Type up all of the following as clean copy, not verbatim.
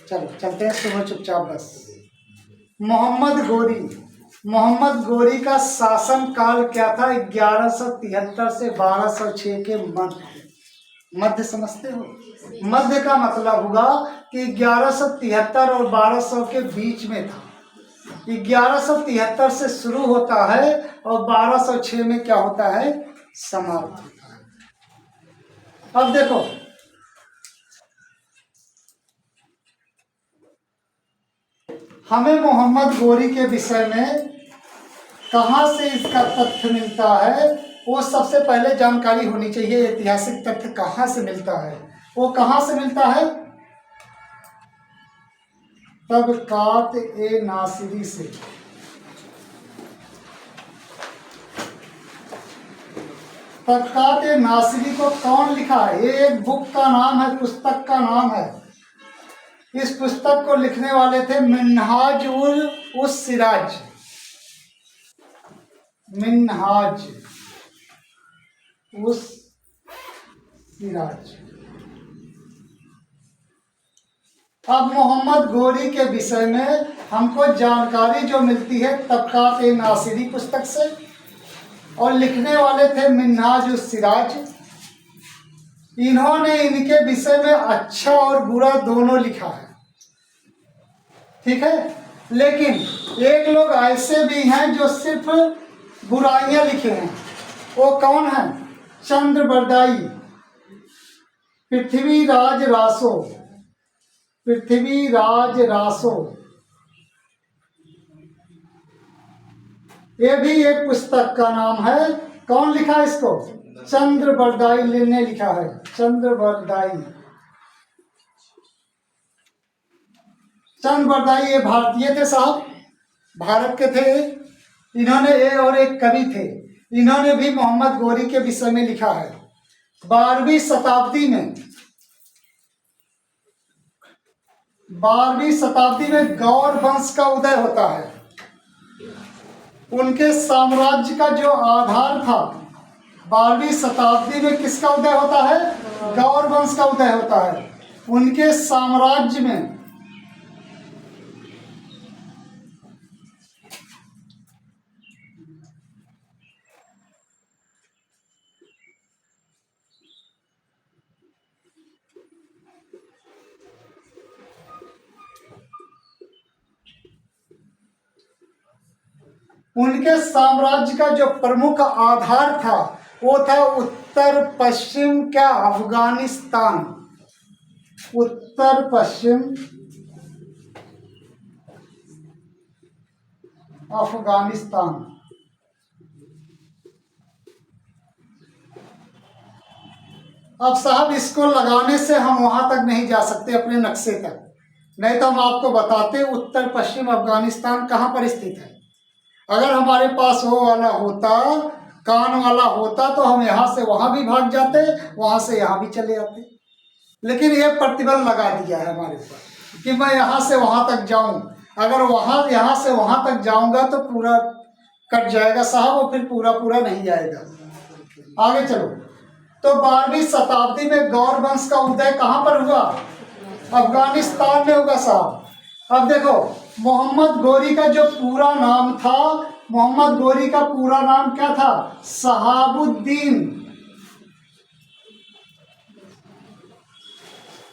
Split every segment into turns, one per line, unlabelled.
चलो चलते हैं, सुनो चुपचाप बस। मोहम्मद गोरी का शासन काल क्या था? 1173 से 1206 के मध्य समझते हो? मध्य का मतलब हुआ कि 1173 और 1200 के बीच में था। 1173 से शुरू होता है और 1206 में क्या होता है? समाप्त होता है। अब देखो, हमें मोहम्मद गोरी के विषय में कहाँ से इसका तथ्य मिलता है, वो सबसे पहले जानकारी होनी चाहिए। ऐतिहासिक तथ्य कहाँ से मिलता है? वो कहाँ से मिलता है? तबकात ए नासिरी से। तबकात ए नासिरी को कौन लिखा है? ये एक बुक का नाम है, पुस्तक का नाम है। इस पुस्तक को लिखने वाले थे मिन्हाज उस सिराज। मिन्हाज उस सिराज। अब मोहम्मद गोरी के विषय में हमको जानकारी जो मिलती है तबकात ए नासिरी पुस्तक से, और लिखने वाले थे मिन्हाज उस सिराज। इन्होंने इनके विषय में अच्छा और बुरा दोनों लिखा है, ठीक है। लेकिन एक लोग ऐसे भी हैं जो सिर्फ बुराइयां लिखे हैं। वो कौन है? चंद्रबरदाई, पृथ्वीराज रासो। पृथ्वीराज रासो, ये भी एक पुस्तक का नाम है। कौन लिखा है इसको? चंद्रबरदाई ने लिखा है। चंद्रबरदाई। चंद्रबरदाई ये भारतीय थे साहब, भारत के थे। इन्होंने और एक कवि थे, इन्होंने भी मोहम्मद गोरी के विषय में लिखा है। 12वीं शताब्दी में गौर वंश का उदय होता है। उनके साम्राज्य का जो आधार था, 12वीं शताब्दी में किसका उदय होता है? गौर वंश का उदय होता है। उनके साम्राज्य में उनके साम्राज्य का जो प्रमुख आधार था वो था उत्तर पश्चिम क्या? अफगानिस्तान। उत्तर पश्चिम अफगानिस्तान। अब साहब इसको लगाने से हम वहां तक नहीं जा सकते अपने नक्शे तक, नहीं तो हम आपको बताते उत्तर पश्चिम अफगानिस्तान कहाँ पर स्थित है। अगर हमारे पास वो वाला होता, कान वाला होता, तो हम यहाँ से वहाँ भी भाग जाते, वहाँ से यहाँ भी चले आते। लेकिन ये प्रतिबंध लगा दिया है हमारे ऊपर कि मैं यहाँ से वहाँ तक जाऊँ। अगर यहाँ से वहाँ तक जाऊँगा तो पूरा कट जाएगा साहब, वो फिर पूरा नहीं जाएगा। आगे चलो। तो 12वीं शताब्दी में गौर वंश का उदय कहाँ पर हुआ? अफगानिस्तान में होगा साहब। अब देखो, मोहम्मद गोरी का जो पूरा नाम था, मोहम्मद गोरी का पूरा नाम क्या था? शहाबुद्दीन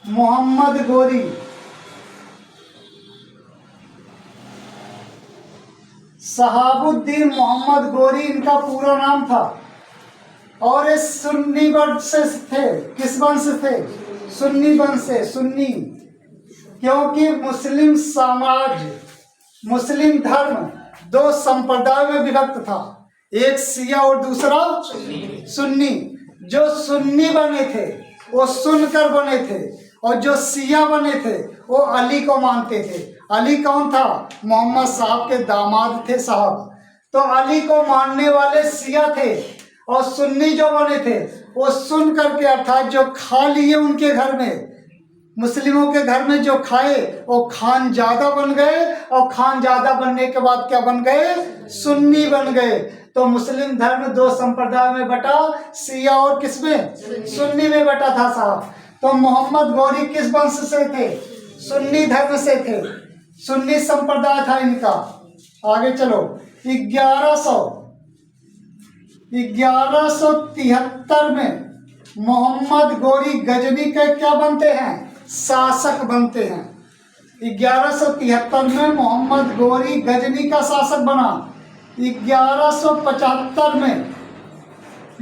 मोहम्मद गोरी। शहाबुद्दीन मोहम्मद गोरी इनका पूरा नाम था। और ये सुन्नी वंश से थे। किस वंश से थे? सुन्नी वंश से। सुन्नी, क्योंकि मुस्लिम समाज, मुस्लिम धर्म दो संप्रदाय में विभक्त था, एक शिया और दूसरा सुन्नी। जो सुन्नी बने थे वो सुनकर बने थे, और जो शिया बने थे वो अली को मानते थे। अली कौन था? मोहम्मद साहब के दामाद थे साहब। तो अली को मानने वाले शिया थे, और सुन्नी जो बने थे वो सुन करके, अर्थात जो खा लिए उनके घर में, मुस्लिमों के घर में जो खाए वो खानजादा बन गए, और खानजादा बनने के बाद क्या बन गए? सुन्नी बन गए। तो मुस्लिम धर्म दो संप्रदाय में बटा, शिया और किसमें? सुन्नी में बटा था साहब। तो मोहम्मद गोरी किस वंश से थे? सुन्नी धर्म से थे, सुन्नी संप्रदाय था इनका। आगे चलो, 1173 में मोहम्मद गोरी गजनी के क्या बनते हैं? शासक बनते हैं। 1173 में मोहम्मद गोरी गजनी का शासक बना। 1175 में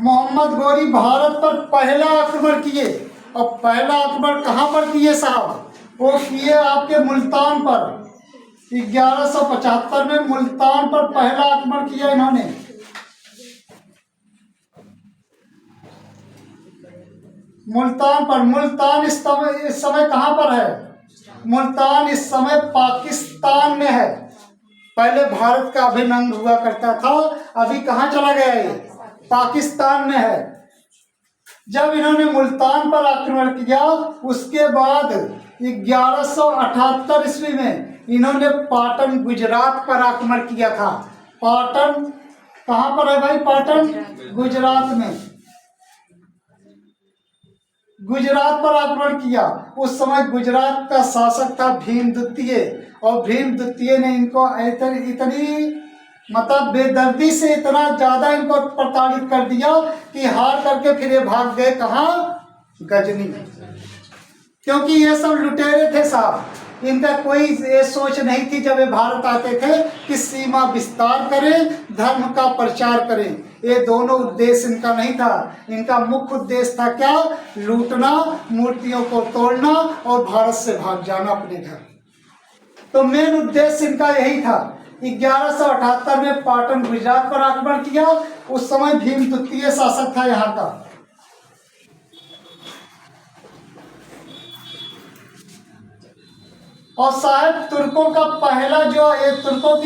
मोहम्मद गोरी भारत पर पहला आक्रमण किए। और पहला आक्रमण कहाँ पर किए साहब? वो किए आपके मुल्तान पर। 1175 में मुल्तान पर पहला आक्रमण किया इन्होंने। मुल्तान पर। मुल्तान इस समय कहाँ पर है? मुल्तान इस समय पाकिस्तान में है। पहले भारत का अभिन्न अंग हुआ करता था, अभी कहाँ चला गया ये? पाकिस्तान में है। जब इन्होंने मुल्तान पर आक्रमण किया, उसके बाद 1178 ईस्वी में इन्होंने पाटन गुजरात पर आक्रमण किया था। पाटन कहाँ पर है भाई? पाटन गुजरात में। गुजरात पर आक्रमण किया। उस समय गुजरात का शासक था भीम द्वितीय, और भीम द्वितीय ने इनको इतनी मतलब बेदर्दी से इतना ज्यादा इनको प्रताड़ित कर दिया कि हार करके फिर ये भाग गए कहाँ? गजनी। क्योंकि ये सब लुटेरे थे साहब, इनका कोई ये सोच नहीं थी जब ये भारत आते थे कि सीमा विस्तार करें, धर्म का प्रचार करें। ये दोनों उद्देश्य इनका नहीं था। इनका मुख्य उद्देश्य था क्या? लूटना, मूर्तियों को तोड़ना और भारत से भाग जाना अपने घर। तो मेन उद्देश्य इनका यही था। 1178 में पाटन गुजरात पर आक्रमण किया। उस समय भीम द्वितीय शासक था यहाँ का। और साहब तुर्कों का पहला तुर्कों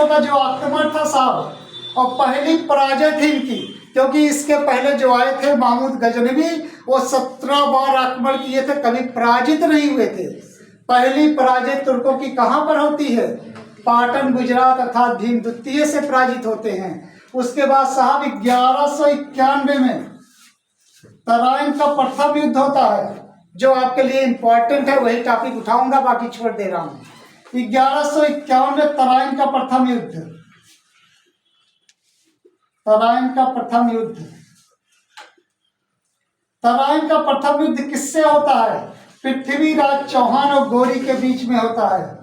का जो आक्रमण था साहब, और पहली पराजय थी इनकी। क्योंकि इसके पहले जो आए थे महमूद गजनवी, वो 17 बार आक्रमण किए थे, कभी पराजित नहीं हुए थे। पहली पराजय तुर्कों की कहाँ पर होती है? पाटन गुजरात अर्थात भीम द्वितीय से पराजित होते हैं। उसके बाद साहब 1191 में तराइन का प्रथम युद्ध होता है, जो आपके लिए इंपॉर्टेंट है। वही टॉपिक उठाऊंगा, बाकी छोड़ दे रहा हूं। 1151 में तराइन का प्रथम युद्ध। तराइन का प्रथम युद्ध। तराइन का प्रथम युद्ध किससे होता है? पृथ्वीराज चौहान और गोरी के बीच में होता है।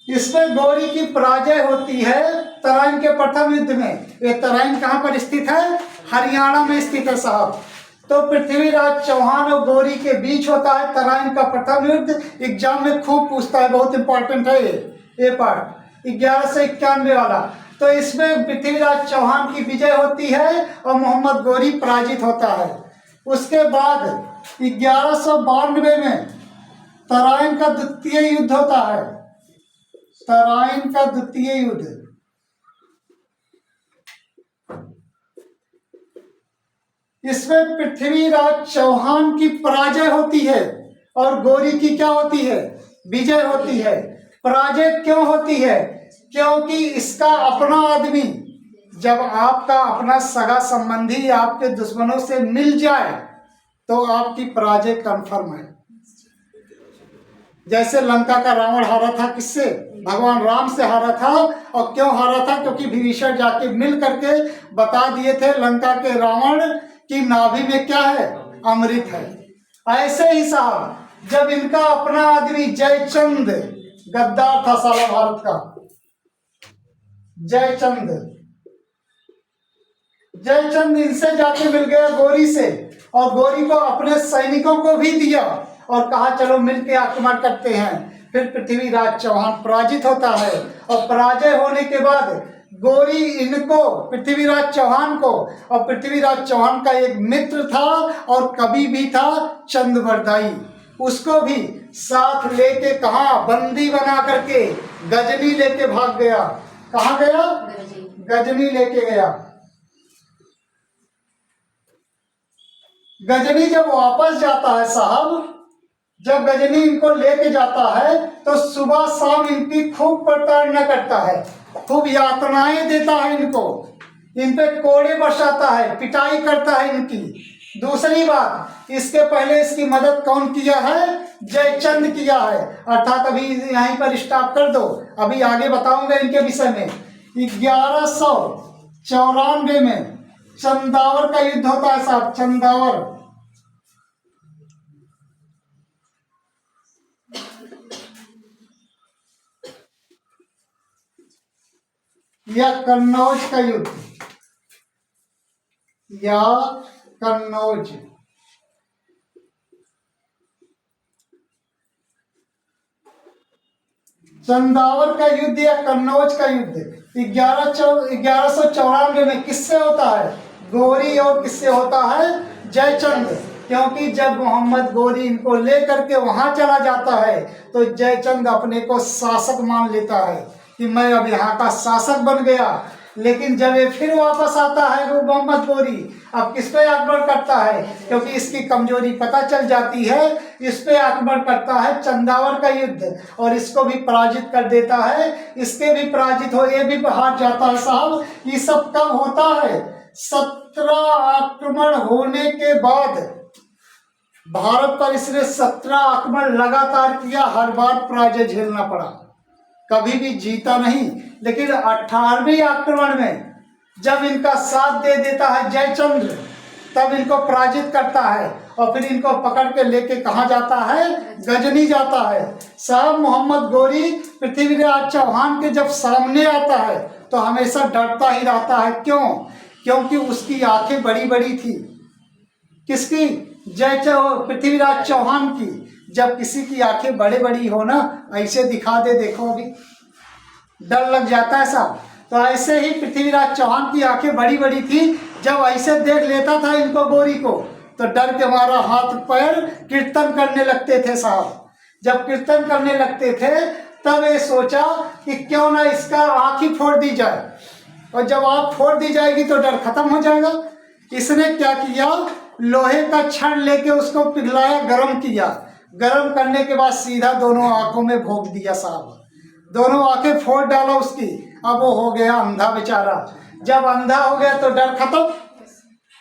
इसमें गौरी की पराजय होती है तराइन के प्रथम युद्ध में। ये तराइन कहाँ पर स्थित है? हरियाणा में स्थित है साहब। तो पृथ्वीराज चौहान और गौरी के बीच होता है तराइन का प्रथम युद्ध। एग्जाम में खूब पूछता है, बहुत इंपॉर्टेंट है ये पार्ट 1191 वाला। तो इसमें पृथ्वीराज चौहान की विजय होती है और मोहम्मद गौरी पराजित होता है। उसके बाद 1192 में तराइन का द्वितीय युद्ध होता है। तराइन का द्वितीय युद्ध। इसमें पृथ्वीराज चौहान की पराजय होती है और गौरी की क्या होती है? विजय होती है। पराजय क्यों होती है? क्योंकि इसका अपना आदमी, जब आपका अपना सगा संबंधी आपके दुश्मनों से मिल जाए तो आपकी पराजय कंफर्म है। जैसे लंका का रावण हारा था, किससे? भगवान राम से हारा था। और क्यों हारा था? क्योंकि विभीषण जाके मिल करके बता दिए थे लंका के रावण की नाभि में क्या है? अमृत है। ऐसे ही साहब जब इनका अपना आदमी जयचंद, गद्दार था साला भारत का, जयचंद इनसे जाके मिल गया गौरी से, और गौरी को अपने सैनिकों को भी दिया और कहा चलो मिलके आक्रमण करते हैं। फिर पृथ्वीराज चौहान पराजित होता है, और पराजय होने के बाद गौरी इनको, पृथ्वीराज चौहान को, और पृथ्वीराज चौहान का एक मित्र था और कवि भी था चंद्रवरदाई, उसको भी साथ लेके कहा बंदी बना करके गजनी लेके भाग गया। कहाँ गया? गजनी लेके गया। गजनी जब वापस जाता है साहब जब गजनी इनको लेके जाता है तो सुबह शाम इनकी खूब प्रताड़ना करता है, खूब यातनाएं देता है इनको, इन पे कोड़े बरसाता है, पिटाई करता है इनकी। दूसरी बात, इसके पहले इसकी मदद कौन किया है? जयचंद किया है। अर्थात अभी यहीं पर स्टॉप कर दो, अभी आगे बताऊंगा इनके विषय में। 1194 में चंदावर का युद्ध होता है साहब, चंदावर। या कन्नौज का युद्ध, या कन्नौज। चंदावर का युद्ध या कन्नौज का युद्ध 1194 में किससे होता है? गोरी और किससे होता है? जयचंद। क्योंकि जब मोहम्मद गोरी इनको लेकर के वहां चला जाता है तो जयचंद अपने को शासक मान लेता है कि मैं अब यहाँ का शासक बन गया। लेकिन जब ये फिर वापस आता है वो मोहम्मद गोरी, अब किस पे आक्रमण करता है? क्योंकि इसकी कमजोरी पता चल जाती है, इस पे आक्रमण करता है चंदावर का युद्ध और इसको भी पराजित कर देता है। इसके भी पराजित हो, ये भी हार जाता है साहब। ये सब कब होता है? 17 आक्रमण होने के बाद भारत पर इसने 17 आक्रमण लगातार किया, हर बार पराजय झेलना पड़ा, कभी भी जीता नहीं। लेकिन 18वें आक्रमण में जब इनका साथ दे देता है जयचंद्र, तब इनको पराजित करता है और फिर इनको पकड़ के लेके कहाँ जाता है? गजनी जाता है। साहब मोहम्मद गोरी पृथ्वीराज चौहान के जब सामने आता है तो हमेशा डरता ही रहता है। क्यों? क्योंकि उसकी आंखें बड़ी बड़ी थी। किसकी? पृथ्वीराज चौहान की। जब किसी की आंखें बड़े बड़ी हो ना, ऐसे दिखा दे, देखो अभी डर लग जाता है साहब। तो ऐसे ही पृथ्वीराज चौहान की आंखें बड़ी बड़ी थी, जब ऐसे देख लेता था इनको गोरी को तो डर के मारा हाथ पैर कीर्तन करने लगते थे साहब। जब कीर्तन करने लगते थे तब ये सोचा कि क्यों ना इसका आंख ही फोड़ दी जाए, और जब आंख फोड़ दी जाएगी तो डर खत्म हो जाएगा। इसने क्या किया? लोहे का छड़ लेके उसको पिघलाया, गर्म किया, गर्म करने के बाद सीधा दोनों आंखों में भोंक दिया साहब, दोनों आंखें फोड़ डाला उसकी। अब वो हो गया अंधा बेचारा। जब अंधा हो गया तो डर खत्म,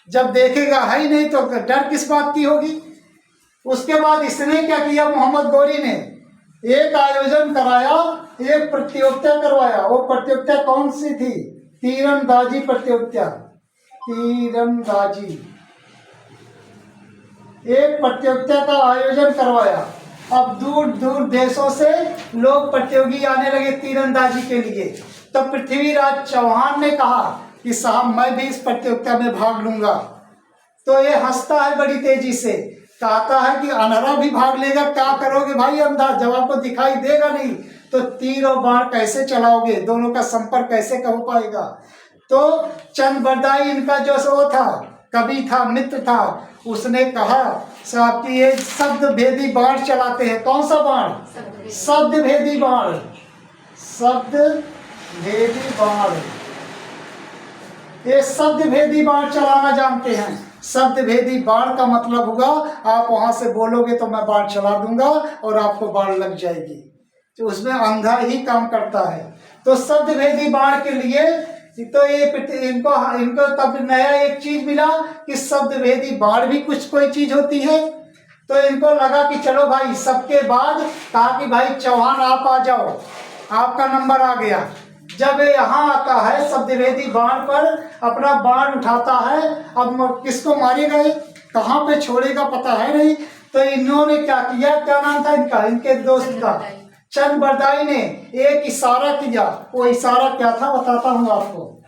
जब देखेगा है ही नहीं तो डर किस बात की होगी। उसके बाद इसने क्या किया? मोहम्मद गोरी ने एक आयोजन कराया, एक प्रतियोगिता करवाया। वो प्रतियोगिता कौन सी थी? तीरंदाजी प्रतियोगिता, तीरंदाजी। एक प्रतियोगिता का आयोजन करवाया। अब दूर दूर देशों से लोग प्रतियोगी आने लगे तीरंदाजी के लिए। तो पृथ्वीराज चौहान ने कहा कि साहब मैं भी इस प्रतियोगिता में भाग लूंगा। तो ये हंसता है बड़ी तेजी से, कहता है कि अंधा भी भाग लेगा, क्या करोगे भाई अंधा, जब आपको दिखाई देगा नहीं तो तीर और बाण कैसे चलाओगे, दोनों का संपर्क कैसे हो पाएगा। तो चंद बरदाई इनका जो वो था, कवि था, मित्र था, उसने कहा साहब कि ये शब्द भेदी बाण चलाते हैं। कौन सा बाण? शब्द भेदी बाण, शब्द भेदी बाण। ये शब्द भेदी बाण चलाना जानते हैं। शब्द भेदी बाण का मतलब होगा आप वहां से बोलोगे तो मैं बाण चला दूंगा और आपको बाण लग जाएगी। तो उसमें अंधा ही काम करता है। तो शब्द भेदी बाण के लिए तो ये इनको तब नया एक चीज मिला कि शब्द भेदी बाण भी कुछ कोई चीज होती है। तो इनको लगा कि चलो भाई, सबके बाद कहा कि भाई चौहान आप आ जाओ, आपका नंबर आ गया। जब ये यहाँ आता है शब्दभेदी बाण पर अपना बाण उठाता है, अब किसको मारेगा, कहाँ पे छोड़ेगा पता है नहीं। तो इन्होंने क्या किया? क्या नाम था इनका, इनके दोस्त का? चंद बरदाई ने एक इशारा किया। वो इशारा क्या था बताता हूं आपको।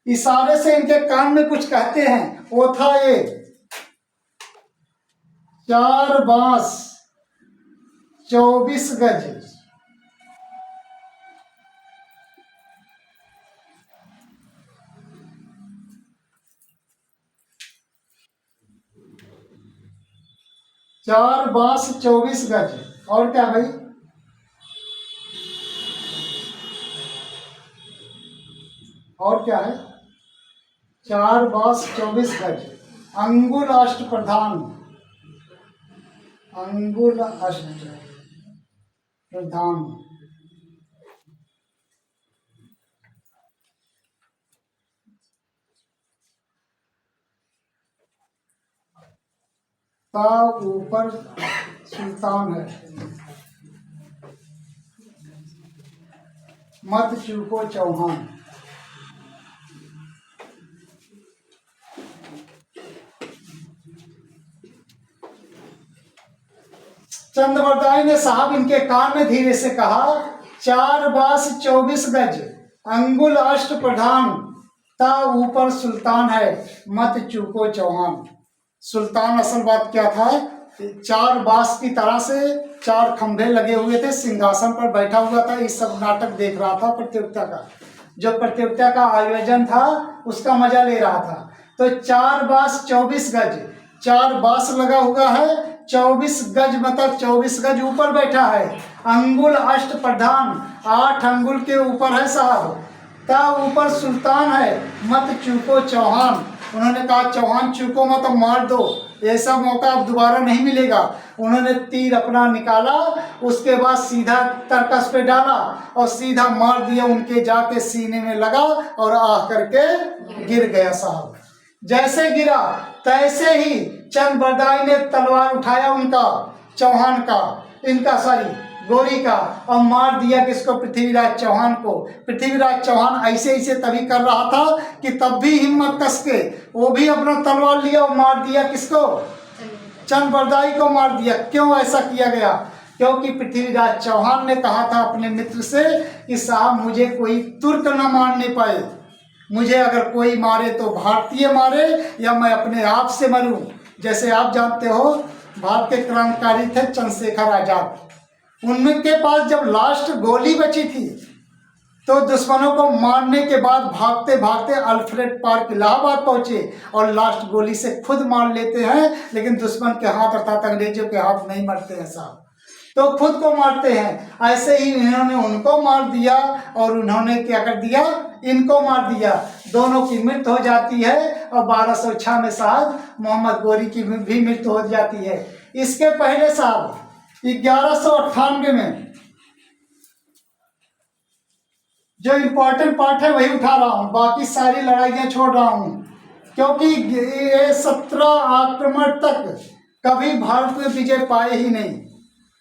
इशारे से इनके कान में कुछ कहते हैं। वो था ये 4 बांस 24 गज। चार बांस 24 गज। और क्या भाई? और क्या है? 4 बांस 24 गज। अंगुल अष्ट प्रधान, अंगुल अष्ट प्रधान। का ऊपर सुल्तान है, मत चूको चौहान। चंद्रवरदाई ने साहब इनके कान में धीरे से कहा, 4 बास 24 गज, अंगुल अष्ट प्रधान, ता ऊपर सुल्तान है, मत चूको चौहान। सुल्तान असल बात क्या था, 4 बास की तरह से 4 खंभे लगे हुए थे, सिंहासन पर बैठा हुआ था। इस सब नाटक देख रहा था, प्रतियोगिता का जो प्रतियोगिता का आयोजन था उसका मजा ले रहा था। तो 4 बास 24 गज, 4 बास लगा हुआ है, 24 गज मतलब 24 गज ऊपर बैठा है। अंगुल अष्ट प्रधान, 8 अंगुल के ऊपर है साहब। ता ऊपर सुल्तान है, मत चूको चौहान। उन्होंने कहा चौहान चूको मत, मार दो, ऐसा मौका अब दोबारा नहीं मिलेगा। उन्होंने तीर अपना निकाला, उसके बाद सीधा तरकस पे डाला और सीधा मार दिया, उनके जाके सीने में लगा और आह करके गिर गया साहब। जैसे गिरा तैसे ही चंद्रबरदाई ने तलवार उठाया उनका, चौहान का, इनका सॉरी गोरी का, और मार दिया किसको, पृथ्वीराज चौहान को। पृथ्वीराज चौहान ऐसे ऐसे तभी कर रहा था कि तब भी हिम्मत कस के वो भी अपना तलवार लिया और मार दिया किसको, चंद्रबरदाई को मार दिया। क्यों ऐसा किया गया, क्योंकि पृथ्वीराज चौहान ने कहा था अपने मित्र से कि साहब मुझे कोई तुर्क न मारने पाए, मुझे अगर कोई मारे तो भारतीय मारे या मैं अपने आप से मरूं। जैसे आप जानते हो भारत के क्रांतिकारी थे चंद्रशेखर आजाद, उनके पास जब लास्ट गोली बची थी तो दुश्मनों को मारने के बाद भागते भागते अल्फ्रेड पार्क इलाहाबाद पहुंचे और लास्ट गोली से खुद मार लेते हैं, लेकिन दुश्मन के हाथ अर्थात अंग्रेजों के हाथ नहीं मरते हैं साहब, तो खुद को मारते हैं। ऐसे ही इन्होंने उनको मार दिया और उन्होंने क्या कर दिया, इनको मार दिया। दोनों की मृत्यु हो जाती है और 1206 में साहब मोहम्मद गोरी की भी मृत्यु हो जाती है। इसके पहले साहब 1198 में जो इम्पोर्टेंट पार्ट है वही उठा रहा हूँ, बाकी सारी लड़ाइयाँ छोड़ रहा हूँ, क्योंकि ये 17 आक्रमण तक कभी भारत में विजय पाए ही नहीं।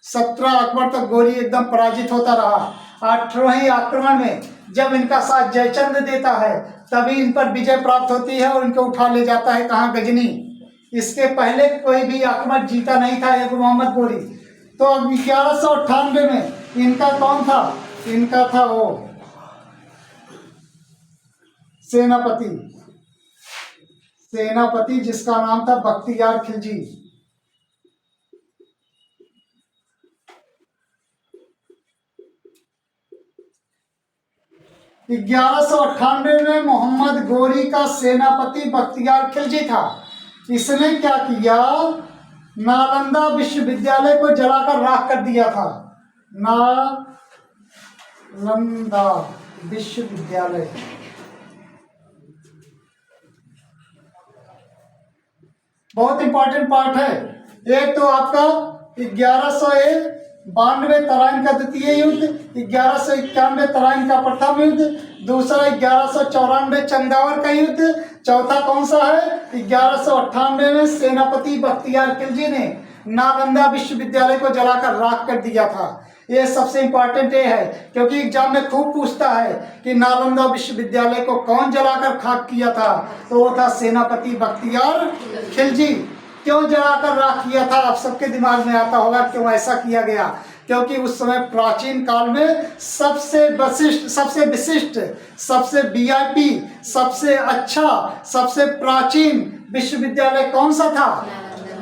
17 आक्रमण तक गोरी एकदम पराजित होता रहा। 18वें आक्रमण में जब इनका साथ जयचंद देता है तभी इन पर विजय प्राप्त होती है और इनको उठा ले जाता है कहाँ, गजनी। इसके पहले कोई भी आक्रमण जीता नहीं था एक मोहम्मद गोरी। तो अब 1198 में इनका कौन था, इनका था वो सेनापति, सेनापति जिसका नाम था बख्तियार खिलजी। 1198 में मोहम्मद गोरी का सेनापति बख्तियार खिलजी था। इसने क्या किया, नालंदा विश्वविद्यालय को जलाकर राख कर दिया था। नालंदा विश्वविद्यालय, बहुत इंपॉर्टेंट पार्ट है। एक तो आपका 1192 तराइन का द्वितीय युद्ध, 1191 तराइन का प्रथम युद्ध, दूसरा 1194 चंदावर का युद्ध, चौथा कौन सा है 1198 में सेनापति बख्तियार खिलजी ने नालंदा विश्वविद्यालय को जलाकर राख कर दिया था। ये सबसे इम्पोर्टेंट ये है क्योंकि एग्जाम में खूब पूछता है कि नालंदा विश्वविद्यालय को कौन जलाकर खाक किया था, तो वो था सेनापति बख्तियार खिलजी। क्यों जलाकर राख किया था, आप सबके दिमाग में आता होगा क्यों ऐसा किया गया। क्योंकि उस समय प्राचीन काल में सबसे विशिष्ट, सबसे वीआईपी, सबसे अच्छा, सबसे प्राचीन विश्वविद्यालय कौन सा था,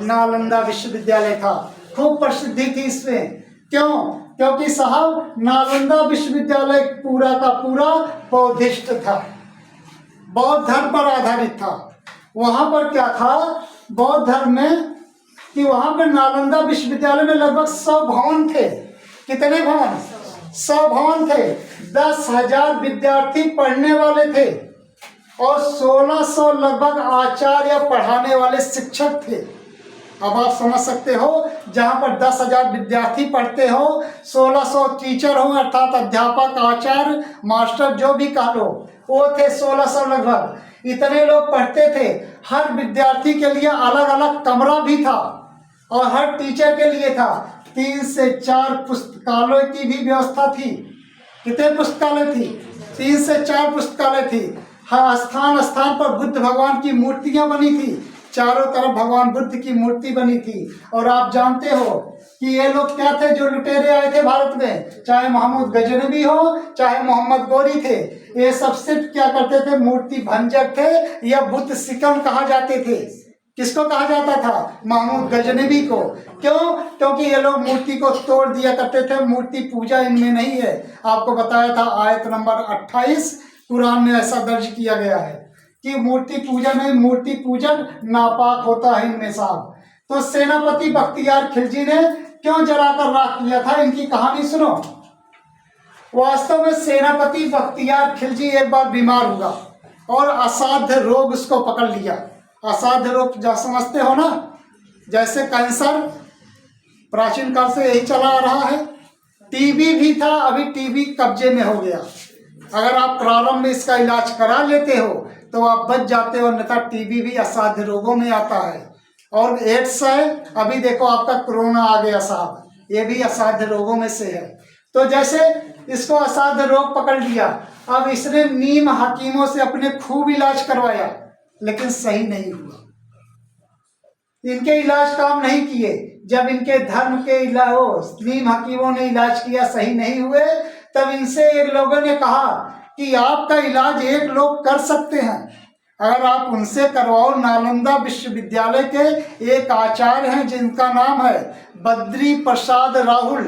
नालंदा विश्वविद्यालय था। खूब प्रसिद्धि थी इसमें। क्यों, क्योंकि साहब नालंदा विश्वविद्यालय पूरा का पूरा बौद्धिस्ट था, बौद्ध धर्म पर आधारित था। वहां पर क्या था बौद्ध धर्म में कि वहां पर नालंदा विश्वविद्यालय में लगभग 100 भवन थे। कितने भवन, 100 भवन थे। 10,000 विद्यार्थी पढ़ने वाले थे। और 1600 लगभग आचार्य पढ़ाने वाले शिक्षक थे। अब आप समझ सकते हो, जहाँ पर 10,000 विद्यार्थी पढ़ते हो, 1600 टीचर हो, अर्थात अध्यापक, आचार्य, मास्टर जो भी कह लो, वो थे 1600 लगभग। इतने लोग पढ़ते थे। हर विद्यार्थी के लिए अलग अलग कमरा भी था और हर टीचर के लिए था। 3 से 4 पुस्तकालय की भी व्यवस्था थी। कितने पुस्तकालय थी? 3 से 4 पुस्तकालय थी। हर स्थान स्थान पर बुद्ध भगवान की मूर्तियां बनी थी। चारों तरफ भगवान बुद्ध की मूर्ति बनी थी। और आप जानते हो कि ये लोग क्या थे जो लुटेरे आए थे भारत में, चाहे महमूद गजनवी हो, चाहे मोहम्मद गोरी थे, ये सब सिर्फ क्या करते थे? मूर्ति भंजक थे या बुद्ध सिकम कहा जाते थे। किसको कहा जाता था? महमूद गजनवी को। क्यों? क्योंकि ये लोग मूर्ति को तोड़ दिया करते थे। मूर्ति पूजा इनमें नहीं है। आपको बताया था आयत नंबर 28 कुरान में ऐसा दर्ज किया गया है कि मूर्ति पूजन में, मूर्ति पूजन नापाक होता है इनमें साहब। तो सेनापति बख्तियार खिलजी ने क्यों जलाकर राख किया था? इनकी कहानी सुनो। वास्तव में सेनापति बख्तियार खिलजी एक बार बीमार हुआ और असाध्य रोग उसको पकड़ लिया। असाध्य रोग जो समझते हो ना, जैसे कैंसर, प्राचीन काल से यही चला आ रहा है। टीबी भी था, अभी टीबी कब्जे में हो गया। अगर आप प्रारंभ में इसका इलाज करा लेते हो तो आप बच जाते हो, अन्यथा टीबी भी असाध्य रोगों में आता है। और एड्स है, अभी देखो आपका कोरोना आ गया साहब, ये भी असाध्य रोगों में से है। तो जैसे इसको असाध्य रोग पकड़ लिया, अब इसने नीम हकीमों से अपने खूब इलाज करवाया, लेकिन सही नहीं हुआ। इनके इलाज काम नहीं किए। जब इनके धर्म के नीम हकीमों ने इलाज किया, सही नहीं हुए, तब इनसे एक लोगों ने कहा कि आपका इलाज एक लोग कर सकते हैं, अगर आप उनसे करवाओ। नालंदा विश्वविद्यालय के एक आचार्य हैं जिनका नाम है बद्री प्रसाद राहुल,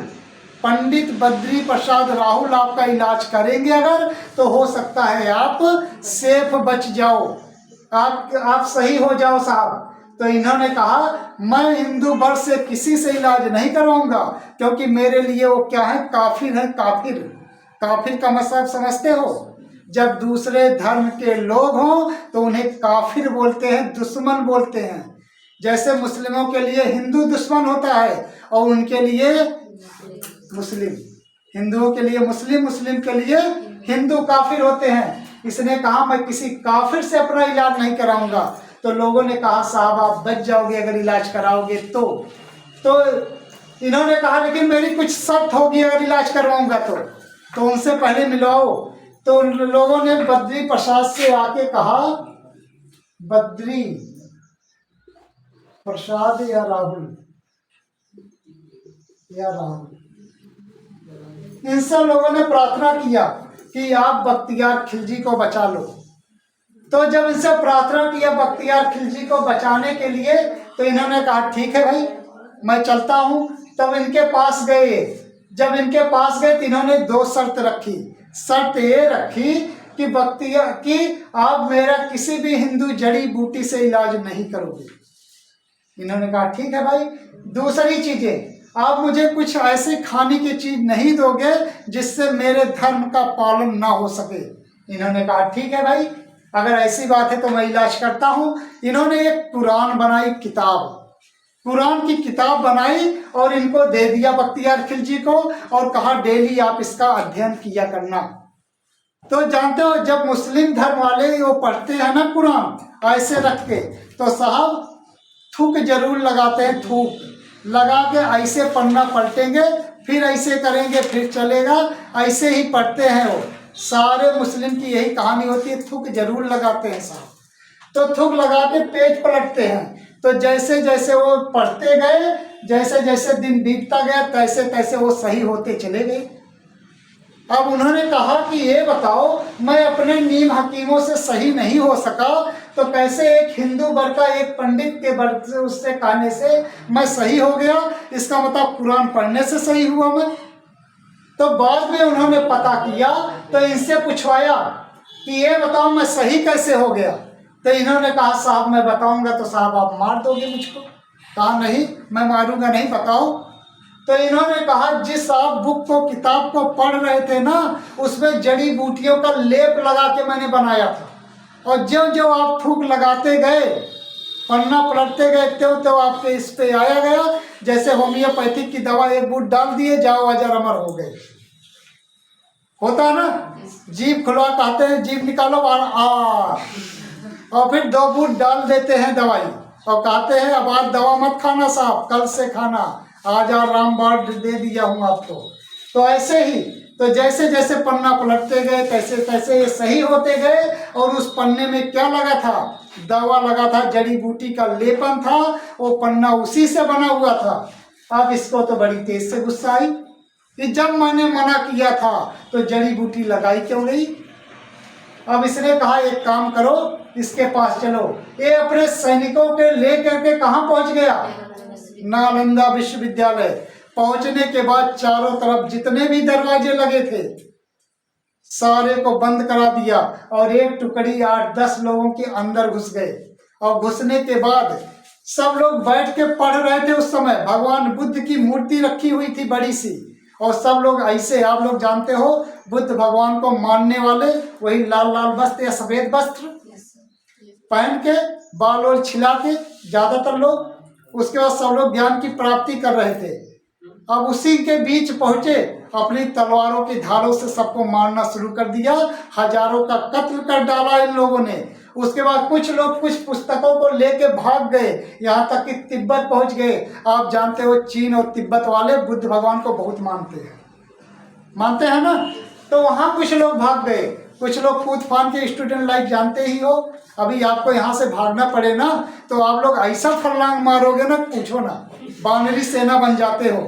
पंडित बद्री प्रसाद राहुल आपका इलाज करेंगे अगर, तो हो सकता है आप सेफ बच जाओ, आप सही हो जाओ साहब। तो इन्होंने कहा मैं हिंदू वर्ष से किसी से इलाज नहीं करवाऊंगा, क्योंकि मेरे लिए वो क्या है? काफिर है। काफिर, काफिर का मतलब समझते हो? जब दूसरे धर्म के लोग हों तो उन्हें काफिर बोलते हैं, दुश्मन बोलते हैं। जैसे मुस्लिमों के लिए हिंदू दुश्मन होता है और उनके लिए मुस्लिम, हिंदुओं के लिए मुस्लिम, मुस्लिम के लिए हिंदू काफिर होते हैं। इसने कहा मैं किसी काफिर से अपना इलाज नहीं कराऊंगा। तो लोगों ने कहा साहब आप बच जाओगे अगर इलाज कराओगे तो इन्होंने कहा लेकिन मेरी कुछ शर्त होगी अगर इलाज करवाऊंगा तो उनसे पहले मिलवाओ। तो उन लोगों ने बद्री प्रसाद से आके कहा, बद्री प्रसाद या राहुल, इन सब लोगों ने प्रार्थना किया कि आप बख्तियार खिलजी को बचा लो। तो जब इनसे प्रार्थना किया बख्तियार खिलजी को बचाने के लिए, तो इन्होंने कहा ठीक है भाई मैं चलता हूँ। तब इनके पास गए। जब इनके पास गए तो इन्होंने 2 शर्त रखी। शर्त ये रखी कि बख्तियार कि आप मेरा किसी भी हिंदू जड़ी बूटी से इलाज नहीं करोगे। इन्होंने कहा ठीक है भाई। दूसरी चीजें, आप मुझे कुछ ऐसे खाने की चीज नहीं दोगे जिससे मेरे धर्म का पालन ना हो सके। इन्होंने कहा ठीक है भाई, अगर ऐसी बात है तो मैं इलाज करता हूँ। इन्होंने एक कुरान बनाई, किताब, कुरान की किताब बनाई और इनको दे दिया बख्तियार खिलजी को और कहा डेली आप इसका अध्ययन किया करना। तो जानते हो जब मुस्लिम धर्म वाले वो पढ़ते हैं ना कुरान ऐसे रख के, तो साहब थूक जरूर लगाते हैं। थूक लगा के ऐसे पन्ना पलटेंगे, फिर ऐसे करेंगे, फिर चलेगा, ऐसे ही पढ़ते हैं वो। सारे मुस्लिम की यही कहानी होती है, थूक जरूर लगाते हैं साहब। तो थूक लगा के पेज पलटते हैं। तो जैसे जैसे वो पढ़ते गए, जैसे जैसे दिन बीतता गया, तैसे तैसे वो सही होते चले गए। अब उन्होंने कहा कि ये बताओ मैं अपने नीम हकीमों से सही नहीं हो सका, तो कैसे एक हिंदू वर्ग का एक पंडित के वर्ग से उससे कहने से मैं सही हो गया? इसका मतलब कुरान पढ़ने से सही हुआ मैं। तो बाद में उन्होंने पता किया, तो इनसे पूछवाया कि ये बताओ मैं सही कैसे हो गया? तो इन्होंने कहा साहब मैं बताऊंगा तो साहब आप मार दोगे मुझको। कहा नहीं मैं मारूंगा नहीं, बताओ। तो इन्होंने कहा जिस आप बुक को, किताब को पढ़ रहे थे ना, उसमें जड़ी बूटियों का लेप लगा के मैंने बनाया था। और जो जो आप थूक लगाते गए, पन्ना पलटते गए, तो आपके इस पे आया गया। जैसे होम्योपैथिक की दवा, एक बूट डाल दिए, जाओ अजर अमर हो गए। होता है ना, जीभ खुलवा कहते हैं, जीभ निकालो और फिर 2 बूट डाल देते हैं दवाई और कहते हैं अब आज दवा मत खाना साहब, कल से खाना, आज रामबाण दे दिया हूँ आपको। तो ऐसे ही, तो जैसे जैसे पन्ना पलटते गए तैसे तैसे ये सही होते गए। और उस पन्ने में क्या लगा था? दवा लगा था, जड़ी बूटी का लेपन था, वो पन्ना उसी से बना हुआ था। अब इसको तो बड़ी तेज से गुस्सा आई कि जब मैंने मना किया था तो जड़ी बूटी लगाई क्यों नहीं। अब इसने कहा एक काम करो, इसके पास चलो। ये अपने सैनिकों के लेकर के कहाँ पहुंच गया? नालंदा विश्वविद्यालय। पहुंचने के बाद चारों तरफ जितने भी दरवाजे लगे थे सारे को बंद करा दिया और एक टुकड़ी 8-10 लोगों के अंदर घुस गए। और घुसने के बाद सब लोग बैठ के पढ़ रहे थे। उस समय भगवान बुद्ध की मूर्ति रखी हुई थी बड़ी सी, और सब लोग ऐसे, आप लोग जानते हो बुद्ध भगवान को मानने वाले वही लाल लाल वस्त्र या सफेद वस्त्र पहन के, बाल और छिला के ज्यादातर लोग। उसके बाद सब लोग ज्ञान की प्राप्ति कर रहे थे। अब उसी के बीच पहुंचे, अपनी तलवारों की धारों से सबको मारना शुरू कर दिया। हजारों का कत्ल कर डाला इन लोगों ने। उसके बाद कुछ लोग कुछ पुस्तकों को लेके भाग गए, यहाँ तक कि तिब्बत पहुंच गए। आप जानते हो चीन और तिब्बत वाले बुद्ध भगवान को बहुत मानते हैं ना। तो वहाँ कुछ लोग भाग गए, कुछ लोग कूद फान के, स्टूडेंट लाइफ जानते ही हो। अभी आपको यहाँ से भागना पड़े ना तो आप लोग ऐसा फरलांग मारोगे ना, पूछो ना, बानरी सेना बन जाते हो।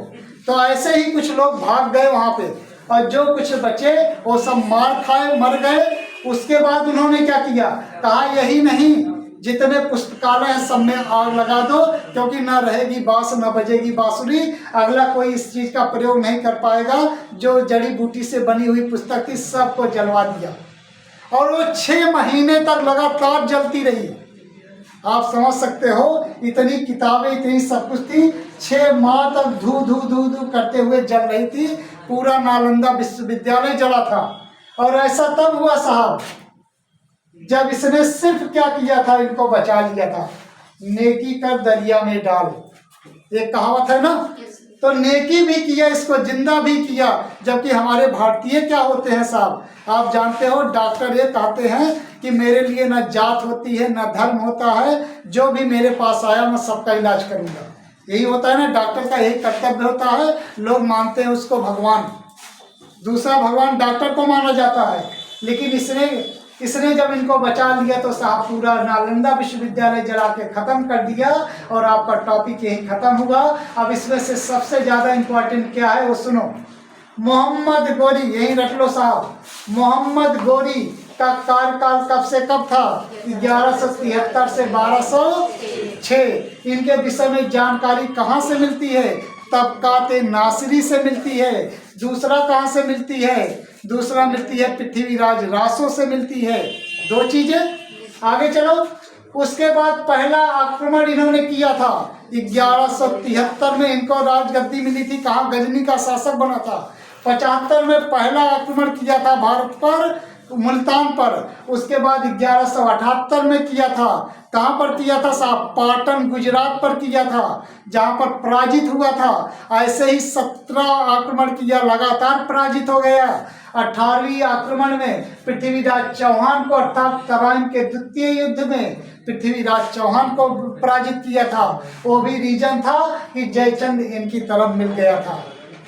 तो ऐसे ही कुछ लोग भाग गए वहाँ पे, और जो कुछ बचे वो सब मार खाए, मर गए। उसके बाद उन्होंने क्या किया? कहा यही नहीं, जितने पुस्तकालय हैं सब में आग लगा दो, क्योंकि न रहेगी बांस न बजेगी बांसुरी। अगला कोई इस चीज का प्रयोग नहीं कर पाएगा। जो जड़ी बूटी से बनी हुई पुस्तक थी सबको जलवा दिया, और वो 6 महीने तक लगातार जलती रही। आप समझ सकते हो, इतनी किताबें, इतनी सब कुछ थी, 6 माह तक धू धू धू धू करते हुए जल रही थी। पूरा नालंदा विश्वविद्यालय जला था। और ऐसा तब हुआ साहब जब इसने सिर्फ क्या किया था, इनको बचा लिया था। नेकी कर दरिया में डाल, एक कहावत है ना। तो नेकी भी किया, इसको जिंदा भी किया। जबकि हमारे भारतीय क्या होते हैं साहब, आप जानते हो, डॉक्टर ये कहते हैं कि मेरे लिए न जात होती है न धर्म होता है, जो भी मेरे पास आया मैं सबका इलाज करूंगा। यही होता है ना, डॉक्टर का यही कर्तव्य होता है। लोग मानते हैं उसको भगवान, दूसरा भगवान डॉक्टर को माना जाता है। लेकिन इसने जब इनको बचा लिया तो साहब पूरा नालंदा विश्वविद्यालय जला के खत्म कर दिया। और आपका टॉपिक यही खत्म हुआ। अब इसमें से सबसे ज्यादा इंपॉर्टेंट क्या है वो सुनो। मोहम्मद गोरी, यही रख लो साहब, मोहम्मद गोरी का कार्यकाल कब से कब था? 1173 से 1206। इनके विषय में जानकारी कहाँ से मिलती है? तबकाते नासिरी से मिलती है। दूसरा कहाँ से मिलती है? दूसरा मिलती है पृथ्वीराज रासो से मिलती है। 2 चीजें। आगे चलो। उसके बाद पहला आक्रमण इन्होंने किया था 1173 में, इनको राजगद्दी मिली थी। कहाँ? गजनी का शासक बना था। 75 में पहला आक्रमण किया था भारत पर, मुल्तान पर। उसके बाद 1178 में किया था। कहाँ पर किया था साहब? पाटन गुजरात पर किया था, जहाँ पर पराजित हुआ था। ऐसे ही 17 आक्रमण किया, लगातार पराजित हो गया। 18वीं आक्रमण में पृथ्वीराज चौहान को, अर्थात तराइन के द्वितीय युद्ध में पृथ्वीराज चौहान को पराजित किया था। वो भी रीजन था कि जयचंद इनकी तरफ मिल गया था,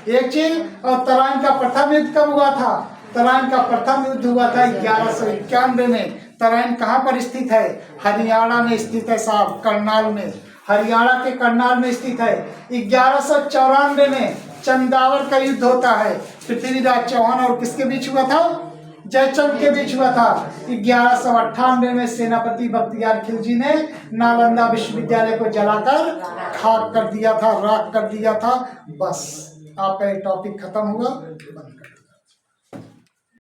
एक चीज। और तराइन का प्रथम युद्ध कब हुआ था? तराइन का प्रथम युद्ध हुआ था 1191 में। तराइन कहाँ पर स्थित है? हरियाणा में स्थित है साहब, करनाल में। हरियाणा के करनाल में स्थित है। 1194 में चंदावर का युद्ध होता है, पृथ्वीराज चौहान और किसके बीच हुआ था? जयचंद के बीच हुआ था। 1198 में सेनापति बख्तियार खिलजी ने नालंदा विश्वविद्यालय को जलाकर खाक कर दिया था, राख कर दिया था। बस आपका ये टॉपिक खत्म हुआ।